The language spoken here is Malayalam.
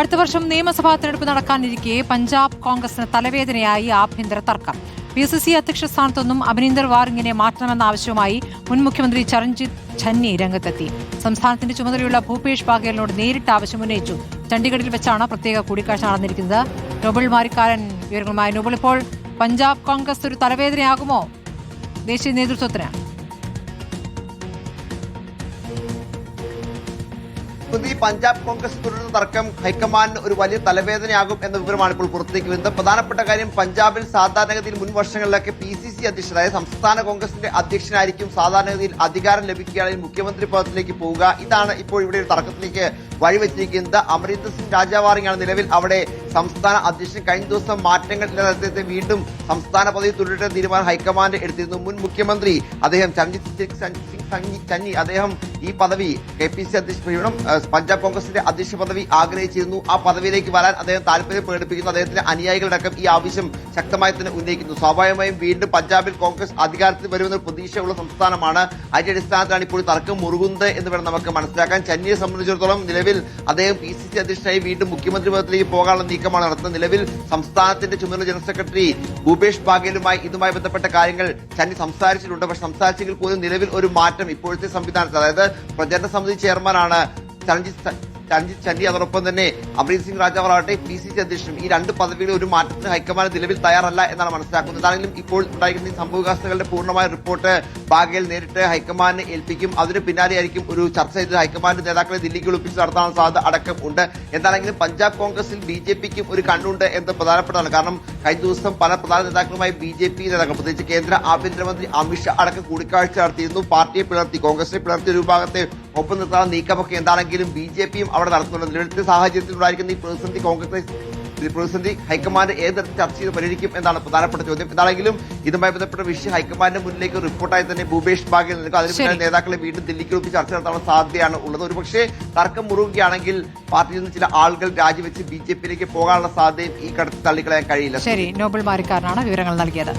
അടുത്ത വർഷം നിയമസഭാ തെരഞ്ഞെടുപ്പ് നടക്കാനിരിക്കെ പഞ്ചാബ് കോൺഗ്രസിന് തലവേദനയായി ആഭ്യന്തര തർക്കം. PCC അധ്യക്ഷ സ്ഥാനത്തുനിന്നും അമരീന്ദർ വാറിങ്ങിനെ മാറ്റണമെന്ന ആവശ്യവുമായി മുൻ മുഖ്യമന്ത്രി ചരൺജിത്ത് ചന്നി രംഗത്തെത്തി. സംസ്ഥാനത്തിന്റെ ചുമതലയുള്ള ഭൂപേഷ് ബാഗേലിനോട് നേരിട്ട് ആവശ്യമുന്നയിച്ചു. ചണ്ഡീഗഡിൽ വെച്ചാണ് പ്രത്യേക കൂടിക്കാഴ്ച നടന്നിരിക്കുന്നത്. നോബൽ മാരിക്കാരൻ വിവരങ്ങളുമായി. നോബൽ, ഇപ്പോൾ പഞ്ചാബ് കോൺഗ്രസ് ഒരു തലവേദനയാകുമോ ദേശീയ നേതൃത്വത്തിന്? പഞ്ചാബ് കോൺഗ്രസ് തുടരുന്ന തർക്കം ഹൈക്കമാൻഡിന് ഒരു വലിയ തലവേദനയാകും എന്ന വിവരമാണ് ഇപ്പോൾ പുറത്തേക്ക് വരുന്നത്. പ്രധാനപ്പെട്ട കാര്യം, പഞ്ചാബിൽ സാധാരണഗതിയിൽ മുൻ വർഷങ്ങളിലൊക്കെ PCC അധ്യക്ഷൻ, അതായത് സംസ്ഥാന കോൺഗ്രസിന്റെ അധ്യക്ഷനായിരിക്കും സാധാരണഗതിയിൽ അധികാരം ലഭിക്കുകയാണെങ്കിൽ മുഖ്യമന്ത്രി പദത്തിലേക്ക് പോവുക. ഇതാണ് ഇപ്പോൾ ഇവിടെ ഒരു തർക്കത്തിലേക്ക് വഴിവെച്ചിരിക്കുന്നത്. അമരീന്ദർ സിംഗ് രാജാവാറിങ്ങാണ് നിലവിൽ അവിടെ സംസ്ഥാന അധ്യക്ഷൻ. കഴിഞ്ഞ ദിവസം മാറ്റങ്ങൾ അദ്ദേഹത്തെ വീണ്ടും സംസ്ഥാന പദവി തുടരുന്ന തീരുമാനം ഹൈക്കമാൻഡ് എടുത്തിരുന്നു. മുൻ മുഖ്യമന്ത്രി അദ്ദേഹം ചരൺജിത്ത് സിംഗ് ചന്നി അദ്ദേഹം ഈ പദവി KPC അധ്യക്ഷൻ പഞ്ചാബ് കോൺഗ്രസിന്റെ അധ്യക്ഷ പദവി ആഗ്രഹിച്ചിരുന്നു. ആ പദവിയിലേക്ക് വരാൻ അദ്ദേഹം താല്പര്യം പ്രകടിപ്പിക്കുന്നു. അദ്ദേഹത്തിന്റെ അനുയായികളടക്കം ഈ ആവശ്യം ശക്തമായി തന്നെ ഉന്നയിക്കുന്നു. സ്വാഭാവികമായും വീണ്ടും പഞ്ചാബിൽ കോൺഗ്രസ് അധികാരത്തിൽ വരുമെന്ന പ്രതീക്ഷയുള്ള സംസ്ഥാനമാണ്. അതിന്റെ അടിസ്ഥാനത്തിലാണ് ഇപ്പോൾ തർക്കം മുറുകുന്നത് എന്ന് വേണം നമുക്ക് മനസ്സിലാക്കാൻ. ചന്നിയെ സംബന്ധിച്ചിടത്തോളം നിലവിൽ അദ്ദേഹം PCC അധ്യക്ഷനായി വീണ്ടും മുഖ്യമന്ത്രി പദത്തിലേക്ക് പോകാനുള്ള നീക്കമാണ് നടത്തുന്നത്. നിലവിൽ സംസ്ഥാനത്തിന്റെ ചുമതല ജനറൽ സെക്രട്ടറി ഭൂപേഷ് ബാഗേലുമായി ഇതുമായി ബന്ധപ്പെട്ട കാര്യങ്ങൾ ചന്നി സംസാരിച്ചിട്ടുണ്ട്. പക്ഷെ സംസാരിച്ചെങ്കിൽ പോലും നിലവിൽ ഒരു മാറ്റം ഇപ്പോഴത്തെ സംവിധാനത്തിൽ, അതായത് പ്രചരണ സമിതി ചെയർമാനാണ് ചരൺജിത്ത് ചന്നി. അതോടൊപ്പം തന്നെ അമരീന്ദർ സിംഗ് രാജാവാറാവട്ടെ PCC അധ്യക്ഷനും, ഈ രണ്ട് പദവികളിൽ ഒരു മാറ്റത്തിന് ഹൈക്കമാൻഡ് നിലവിൽ തയ്യാറല്ല എന്നാണ് മനസ്സിലാക്കുന്നത്. എന്താണെങ്കിലും ഇപ്പോൾ ഉണ്ടായിരിക്കുന്ന ഈ സംഭവവികാസങ്ങളുടെ പൂർണ്ണമായ റിപ്പോർട്ട് ബാഗേൽ നേരിട്ട് ഹൈക്കമാൻഡിനെ ഏൽപ്പിക്കും. അതിന് പിന്നാലെയായിരിക്കും ഒരു ചർച്ച ചെയ്ത് ഹൈക്കമാൻഡ് നേതാക്കളെ ദില്ലിക്ക് വിളിപ്പിച്ച് നടത്താനുള്ള സാധ്യത അടക്കം ഉണ്ട്. എന്താണെങ്കിലും പഞ്ചാബ് കോൺഗ്രസിൽ BJPക്കും ഒരു കണ്ണുണ്ട് എന്ന് പ്രധാനപ്പെട്ടതാണ്. കാരണം കഴിഞ്ഞ ദിവസം പല പ്രധാന നേതാക്കളുമായി BJP നേതാക്കൾ, പ്രത്യേകിച്ച് കേന്ദ്ര ആഭ്യന്തരമന്ത്രി അമിത്ഷാ അടക്കം കൂടിക്കാഴ്ച നടത്തിയിരുന്നു. പാർട്ടിയെ പിളർത്തി, കോൺഗ്രസിനെ പിളർത്തി ഒരു വിഭാഗത്തെ ഒപ്പം നിർത്താൻ നീക്കമൊക്കെ എന്താണെങ്കിലും BJPയും അവിടെ നടത്തുന്നുണ്ട്. നിലവിലത്തെ സാഹചര്യത്തിൽ ഉണ്ടായിരിക്കുന്ന ഈ പ്രതിസന്ധി ഹൈക്കമാൻഡ് ഏത് തരത്തിൽ ചർച്ച ചെയ്ത് പരിഹരിക്കും എന്നാണ് പ്രധാനപ്പെട്ട ചോദ്യം. എന്താണെങ്കിലും ഇതുമായി ബന്ധപ്പെട്ട വിഷയം ഹൈക്കമാൻഡിന്റെ മുന്നിലേക്ക് റിപ്പോർട്ടായി തന്നെ ഭൂപേഷ് ബാഗേൽ നൽകും. അതിന് നേതാക്കളെ വീണ്ടും ദില്ലിക്ക് ഒപ്പിച്ച് ചർച്ച നടത്താനുള്ള സാധ്യതയാണ് ഉള്ളത്. ഒരുപക്ഷെ തർക്കം മുറുകുകയാണെങ്കിൽ പാർട്ടിയിൽ നിന്ന് ചില ആളുകൾ രാജിവെച്ച് BJPയിലേക്ക് പോകാനുള്ള സാധ്യതയും ഈ ഘട്ടത്തിൽ തള്ളിക്കളയാൻ കഴിയില്ല. ശരി, നോബൽ മാരിക്കാരനാണ് വിവരങ്ങൾ നൽകിയത്.